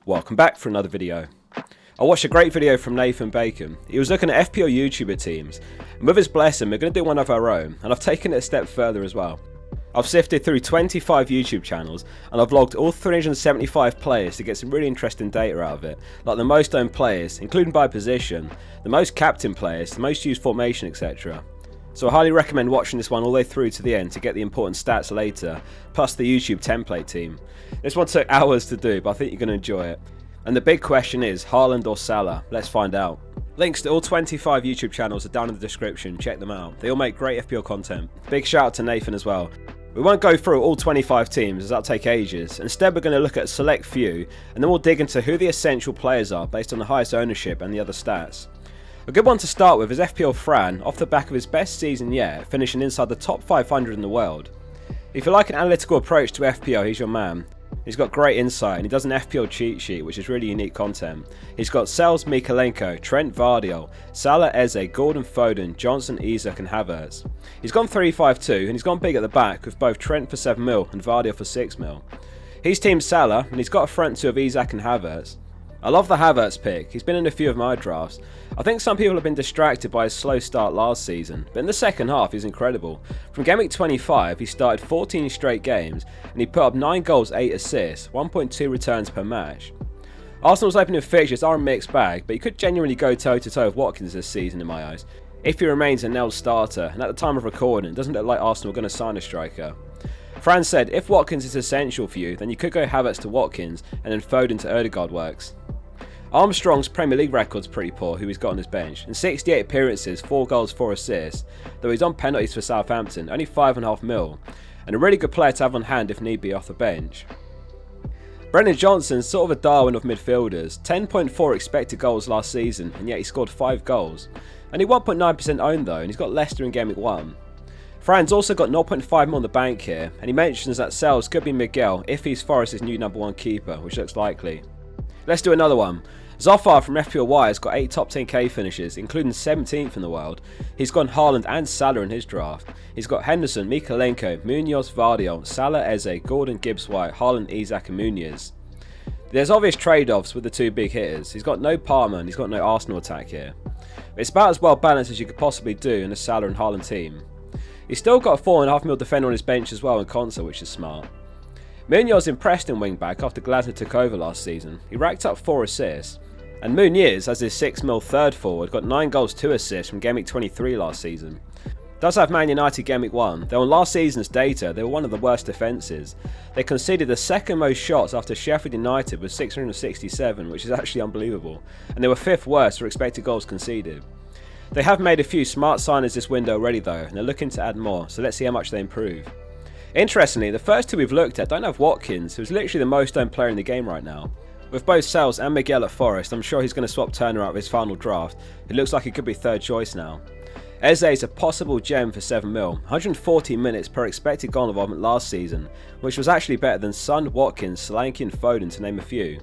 Welcome back for another video. I watched a great video from Nathan Bacon. He was looking at FPL YouTuber teams, and with his blessing we're going to do one of our own, and I've taken it a step further as well. I've sifted through 25 YouTube channels and I've logged all 375 players to get some really interesting data out of it, like the most owned players, including by position, the most captain players, the most used formation, etc. So I highly recommend watching this one all the way through to the end to get the important stats later, plus the YouTube template team. This one took hours to do, but I think you're going to enjoy it. And the big question is, Haaland or Salah? Let's find out. Links to all 25 YouTube channels are down in the description, check them out. They all make great FPL content. Big shout out to Nathan as well. We won't go through all 25 teams as that'll take ages. Instead we're going to look at a select few, and then we'll dig into who the essential players are based on the highest ownership and the other stats. A good one to start with is FPL Fran, off the back of his best season yet, finishing inside the top 500 in the world. If you like an analytical approach to FPL, he's your man. He's got great insight and he does an FPL cheat sheet which is really unique content. He's got Sels, Mikalenko, Trent Vardiol, Salah, Eze, Gordon, Foden, Johnson, Isak and Havertz. He's gone 3-5-2 and he's gone big at the back with both Trent for 7 mil and Vardiol for 6 mil. He's team Salah and he's got a front two of Isak and Havertz. I love the Havertz pick, he's been in a few of my drafts. I think some people have been distracted by his slow start last season, but in the second half he's incredible. From game week 25 he started 14 straight games and he put up 9 goals, 8 assists, 1.2 returns per match. Arsenal's opening fixtures are a mixed bag, but he could genuinely go toe to toe with Watkins this season in my eyes, if he remains a nailed starter, and at the time of recording it doesn't look like Arsenal are going to sign a striker. Fran said if Watkins is essential for you, then you could go Havertz to Watkins and then Foden to Odegaard works. Armstrong's Premier League record's pretty poor, who he's got on his bench. In 68 appearances, 4 goals, 4 assists, though he's on penalties for Southampton, only 5.5 mil, and a really good player to have on hand if need be off the bench. Brennan Johnson's sort of a Darwin of midfielders, 10.4 expected goals last season, and yet he scored 5 goals. Only 1.9% owned though, and he's got Leicester in game week 1. Fran's also got 0.5 mil on the bank here, and he mentions that Sels could be Miguel if he's Forest's new number 1 keeper, which looks likely. Let's do another one. Zoffar from FPL has got 8 top 10k finishes, including 17th in the world. He's got Haaland and Salah in his draft. He's got Henderson, Mikalenko, Munoz, Vardiol, Salah, Eze, Gordon, Gibbs-White, Haaland, Isak and Muniz. There's obvious trade-offs with the 2 big hitters. He's got no Palmer and he's got no Arsenal attack here. It's about as well balanced as you could possibly do in a Salah and Haaland team. He's still got a 4.5 mil defender on his bench as well in concert, which is smart. Munoz impressed in wing-back after Glasner took over last season. He racked up 4 assists. And Muniz, as his 6 mil third forward, got 9 goals, 2 assists from game week 23 last season. Does have Man United game week 1, though on last season's data they were one of the worst defences. They conceded the second most shots after Sheffield United with 667, which is actually unbelievable, and they were 5th worst for expected goals conceded. They have made a few smart signings this window already though, and they're looking to add more, so let's see how much they improve. Interestingly, the first 2 we've looked at don't have Watkins, who's literally the most owned player in the game right now. With both Sels and Miguel at Forest, I'm sure he's going to swap Turner out with his final draft. It looks like he could be 3rd choice now. Eze is a possible gem for 7 mil, 140 minutes per expected goal involvement last season, which was actually better than Son, Watkins, Solanke and Foden to name a few.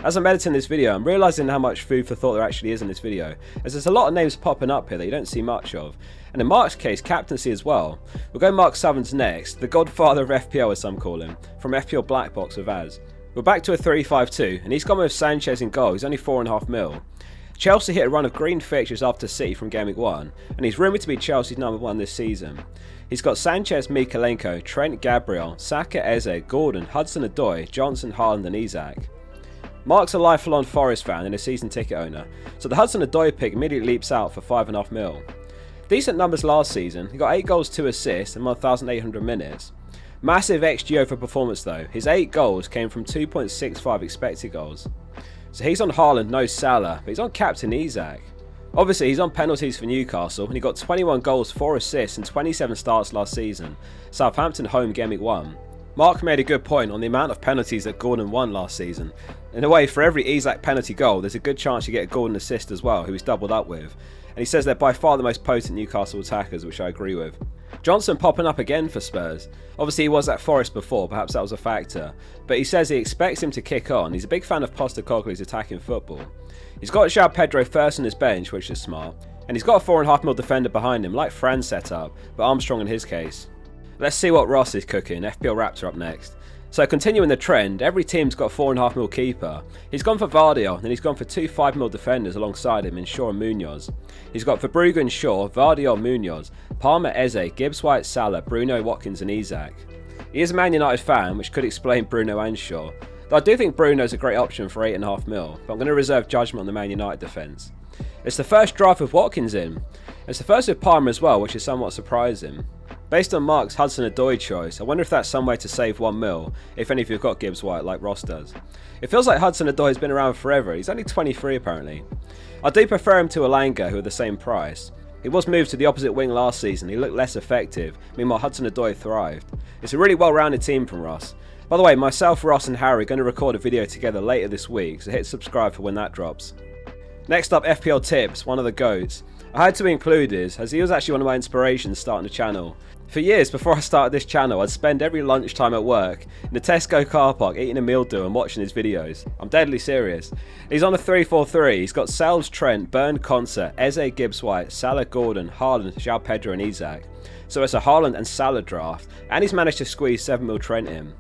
As I'm editing this video, I'm realising how much food for thought there actually is in this video, as there's a lot of names popping up here that you don't see much of, and in Mark's case, captaincy as well. We'll go Mark Southerns next, the godfather of FPL as some call him, from FPL Black Box with Az. We're back to a 3-5-2, and he's gone with Sanchez in goal, he's only 4.5 mil. Chelsea hit a run of green fixtures after City from game week 1, and he's rumoured to be Chelsea's number 1 this season. He's got Sanchez, Mikalenko, Trent, Gabriel, Saka, Eze, Gordon, Hudson-Odoi, Johnson, Haaland and Isak. Mark's a lifelong Forest fan and a season ticket owner, so the Hudson-Odoi pick immediately leaps out for 5.5 mil. Decent numbers last season, he got 8 goals, 2 assists and 1,800 minutes. Massive XG over performance though, his 8 goals came from 2.65 expected goals. So he's on Haaland, no Salah, but he's on captain Isak. Obviously he's on penalties for Newcastle and he got 21 goals, 4 assists and 27 starts last season. Southampton home game week 1. Mark made a good point on the amount of penalties that Gordon won last season. In a way, for every Isak penalty goal, there's a good chance you get a Gordon assist as well, who he's doubled up with. And he says they're by far the most potent Newcastle attackers, which I agree with. Johnson popping up again for Spurs. Obviously he was at Forest before, perhaps that was a factor. But he says he expects him to kick on. He's a big fan of Postecoglou's attacking football. He's got João Pedro first on his bench, which is smart. And he's got a 4.5 mil defender behind him, like Fran's set up, but Armstrong in his case. Let's see what Ross is cooking. FPL Raptor up next. So continuing the trend, every team's got a 4.5 mil keeper. He's gone for Vardy, and he's gone for 2 5 mil defenders alongside him in Shaw and Munoz. He's got for Brugge and Shaw, Vardy, Munoz, Palmer, Eze, Gibbs White, Salah, Bruno, Watkins and Isak. He is a Man United fan, which could explain Bruno and Shaw. Though I do think Bruno's a great option for 8.5 mil, but I'm going to reserve judgment on the Man United defence. It's the first draft with Watkins in. It's the first with Palmer as well, which is somewhat surprising. Based on Mark's Hudson-Odoi choice, I wonder if that's some way to save 1 mil, if any of you have got Gibbs White like Ross does. It feels like Hudson-Odoi has been around forever. He's only 23 apparently. I do prefer him to Elanga, who are the same price. He was moved to the opposite wing last season. He looked less effective, meanwhile Hudson-Odoi thrived. It's a really well-rounded team from Ross. By the way, myself, Ross and Harry are going to record a video together later this week, so hit subscribe for when that drops. Next up, FPL Tips, one of the GOATs. I had to include his, as he was actually one of my inspirations starting the channel. For years before I started this channel, I'd spend every lunchtime at work in the Tesco car park eating a meal deal and watching his videos. I'm deadly serious. He's on a 3-4-3. He's got Selves, Trent, Burn, Konsa, Eze, Gibbs White, Salah, Gordon, Haaland, João Pedro and Isak. So it's a Haaland and Salah draft, and he's managed to squeeze 7 mil Trent in.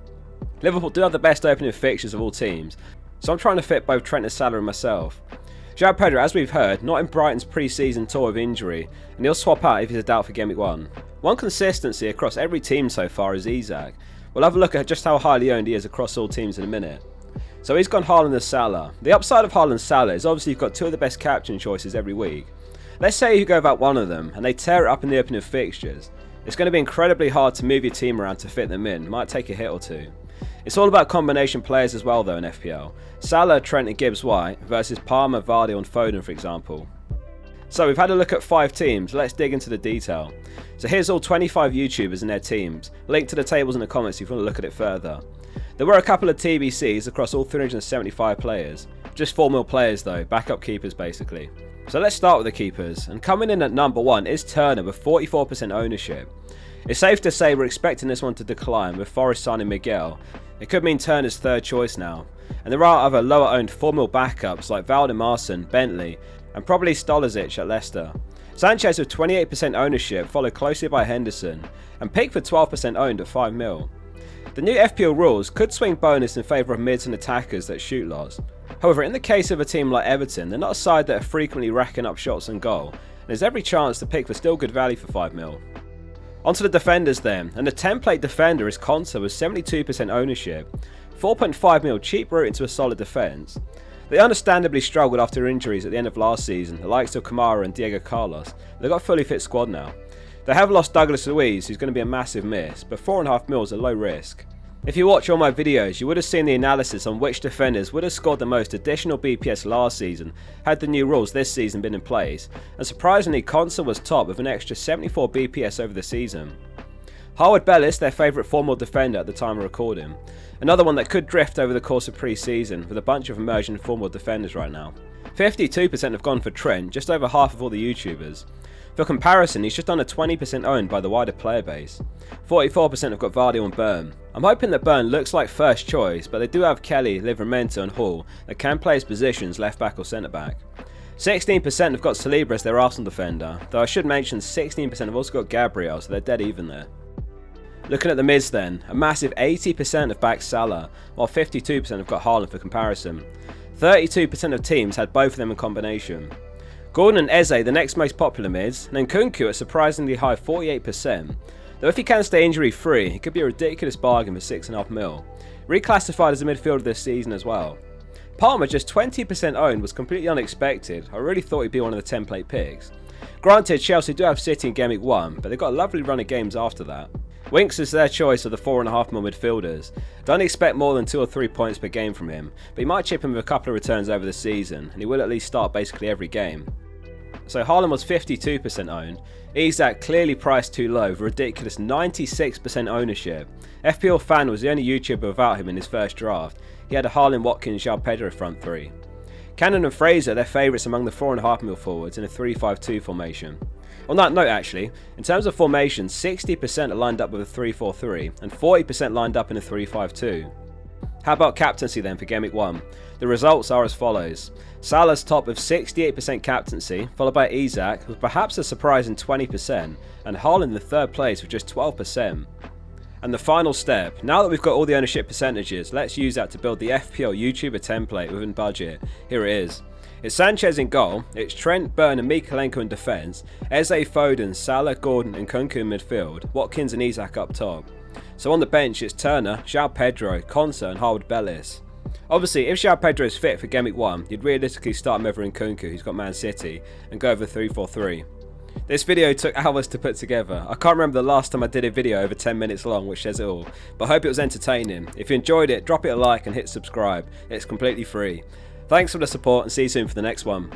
Liverpool do have the best opening fixtures of all teams, so I'm trying to fit both Trent and Salah and myself. João Pedro, as we've heard, not in Brighton's pre-season tour of injury, and he'll swap out if he's a doubt for Game Week 1. One consistency across every team so far is Isak. We'll have a look at just how highly owned he is across all teams in a minute. So he's gone Haaland and Salah. The upside of Haaland and Salah is obviously you've got 2 of the best captain choices every week. Let's say you go about one of them, and they tear it up in the opening fixtures. It's going to be incredibly hard to move your team around to fit them in. It might take a hit or two. It's all about combination players as well though in FPL. Salah, Trent and Gibbs White versus Palmer, Vardy and Foden for example. So we've had a look at 5 teams, let's dig into the detail. So here's all 25 YouTubers and their teams. Link to the tables in the comments if you want to look at it further. There were a couple of TBCs across all 375 players. Just 4 mil players though, backup keepers basically. So let's start with the keepers, and coming in at number 1 is Turner with 44% ownership. It's safe to say we're expecting this one to decline with Forest signing Miguel. It could mean Turner's third choice now. And there are other lower owned 4 mil backups like Valdemarson, Bentley and probably Stolisic at Leicester. Sanchez with 28% ownership followed closely by Henderson and Pickford 12% owned at 5 mil. The new FPL rules could swing bonus in favour of mids and attackers that shoot lots. However, in the case of a team like Everton, they're not a side that are frequently racking up shots on goal, and there's every chance to pick for still good value for 5 mil. Onto the defenders then, and the template defender is Konsa with 72% ownership, 4.5 mil cheap route into a solid defence. They understandably struggled after injuries at the end of last season, the likes of Kamara and Diego Carlos. They've got a fully fit squad now. They have lost Douglas Luiz, who's going to be a massive miss, but 4.5 mil is a low risk. If you watch all my videos, you would have seen the analysis on which defenders would have scored the most additional BPS last season had the new rules this season been in place, and surprisingly Konsa was top with an extra 74 BPS over the season. Harwood Bellis, their favourite 4 mil defender at the time of recording, another one that could drift over the course of pre-season with a bunch of emerging 4 mil defenders right now. 52% have gone for Trent, just over half of all the YouTubers. For comparison, he's just under 20% owned by the wider player base. 44% have got Vardy and Burn. I'm hoping that Burn looks like first choice, but they do have Kelly, Livramento and Hall that can play his positions left back or centre back. 16% have got Saliba as their Arsenal defender, though I should mention 16% have also got Gabriel, so they're dead even there. Looking at the mids then, a massive 80% have backed Salah, while 52% have got Haaland for comparison. 32% of teams had both of them in combination. Gordon and Eze, the next most popular mids, and then Nkunku at surprisingly high 48%. Though if he can stay injury free, it could be a ridiculous bargain for 6.5 mil. Reclassified as a midfielder this season as well. Palmer, just 20% owned, was completely unexpected. I really thought he'd be one of the template picks. Granted, Chelsea do have City in Game Week 1, but they've got a lovely run of games after that. Winks is their choice of the 4.5 mil midfielders. Don't expect more than 2 or 3 points per game from him, but he might chip in with a couple of returns over the season, and he will at least start basically every game. So Haaland was 52% owned. Isak clearly priced too low with a ridiculous 96% ownership. FPL Fan was the only YouTuber without him in his first draft. He had a Haaland, Watkins, João Pedro front 3. Cannon and Fraser, their favourites among the 4.5 mil forwards in a 3-5-2 formation. On that note actually, in terms of formation, 60% are lined up with a 3-4-3 and 40% lined up in a 3-5-2. How about captaincy then for Game Week 1? The results are as follows. Salah's top with 68% captaincy, followed by Isak with perhaps a surprising 20%, and Haaland in the third place with just 12%. And the final step, now that we've got all the ownership percentages, let's use that to build the FPL YouTuber template within budget. Here it is. It's Sanchez in goal, it's Trent, Burn and Mykolenko in defence, Eze, Foden, Salah, Gordon and Kunku in midfield, Watkins and Isak up top. So on the bench it's Turner, João Pedro, Konsa and Harwood Bellis. Obviously if João Pedro is fit for Game Week 1, you'd realistically start him over in Kunku, who's got Man City, and go over 3-4-3. This video took hours to put together. I can't remember the last time I did a video over 10 minutes long, which says it all, but I hope it was entertaining. If you enjoyed it, drop it a like and hit subscribe. It's completely free. Thanks for the support and see you soon for the next one.